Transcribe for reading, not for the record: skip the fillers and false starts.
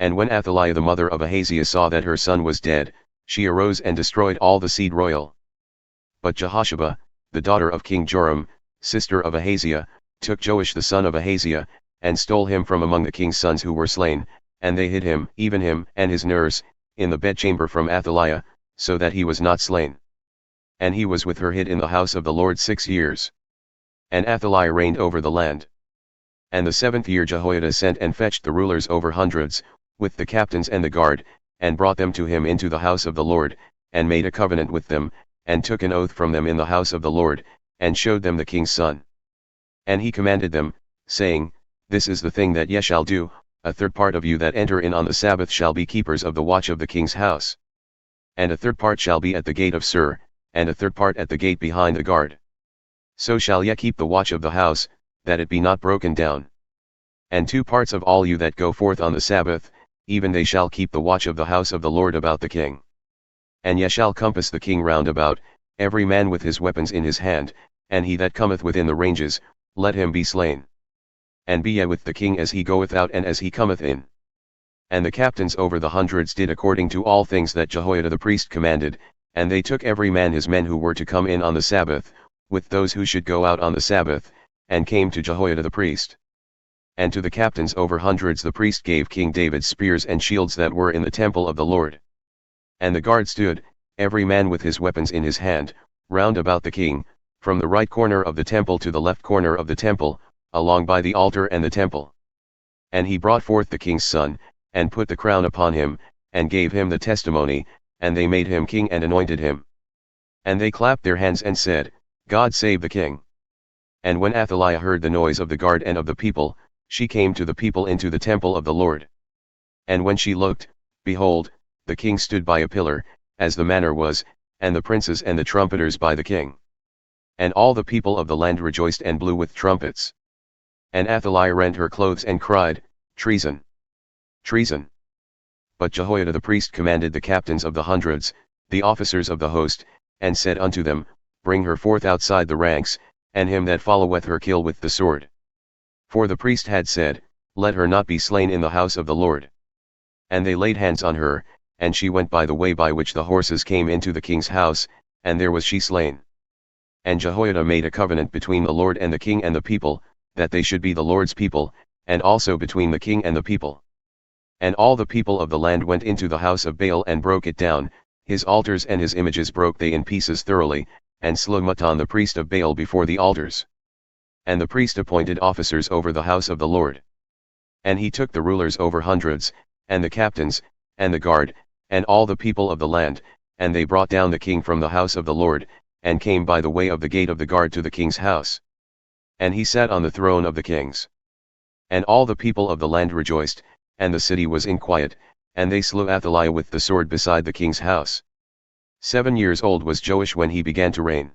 And when Athaliah the mother of Ahaziah saw that her son was dead, she arose and destroyed all the seed royal. But Jehosheba, the daughter of King Joram, sister of Ahaziah, took Joash the son of Ahaziah, and stole him from among the king's sons who were slain, and they hid him, even him and his nurse, in the bedchamber from Athaliah, so that he was not slain. And he was with her hid in the house of the Lord 6 years. And Athaliah reigned over the land. And the 7th year Jehoiada sent and fetched the rulers over hundreds, with the captains and the guard, and brought them to him into the house of the Lord, and made a covenant with them, and took an oath from them in the house of the Lord, and showed them the king's son. And he commanded them, saying, This is the thing that ye shall do, a third part of you that enter in on the Sabbath shall be keepers of the watch of the king's house. And a third part shall be at the gate of Sur, and a third part at the gate behind the guard. So shall ye keep the watch of the house, that it be not broken down. And 2 parts of all you that go forth on the Sabbath, even they shall keep the watch of the house of the Lord about the king. And ye shall compass the king round about, every man with his weapons in his hand, and he that cometh within the ranges, let him be slain. And be ye with the king as he goeth out and as he cometh in. And the captains over the hundreds did according to all things that Jehoiada the priest commanded, and they took every man his men who were to come in on the Sabbath, with those who should go out on the Sabbath, and came to Jehoiada the priest. And to the captains over hundreds the priest gave King David's spears and shields that were in the temple of the Lord. And the guard stood, every man with his weapons in his hand, round about the king, from the right corner of the temple to the left corner of the temple, along by the altar and the temple. And he brought forth the king's son, and put the crown upon him, and gave him the testimony, and they made him king and anointed him. And they clapped their hands and said, God save the king. And when Athaliah heard the noise of the guard and of the people, she came to the people into the temple of the Lord. And when she looked, behold, the king stood by a pillar, as the manner was, and the princes and the trumpeters by the king. And all the people of the land rejoiced and blew with trumpets. And Athaliah rent her clothes and cried, Treason! Treason! But Jehoiada the priest commanded the captains of the hundreds, the officers of the host, and said unto them, Bring her forth outside the ranks, and him that followeth her kill with the sword. For the priest had said, Let her not be slain in the house of the Lord. And they laid hands on her, and she went by the way by which the horses came into the king's house, and there was she slain. And Jehoiada made a covenant between the Lord and the king and the people, that they should be the Lord's people, and also between the king and the people. And all the people of the land went into the house of Baal and broke it down, his altars and his images broke they in pieces thoroughly, and slew Mattan the priest of Baal before the altars. And the priest appointed officers over the house of the Lord. And he took the rulers over hundreds, and the captains, and the guard, and all the people of the land, and they brought down the king from the house of the Lord, and came by the way of the gate of the guard to the king's house. And he sat on the throne of the kings. And all the people of the land rejoiced, and the city was in quiet, and they slew Athaliah with the sword beside the king's house. 7 years old was Joash when he began to reign.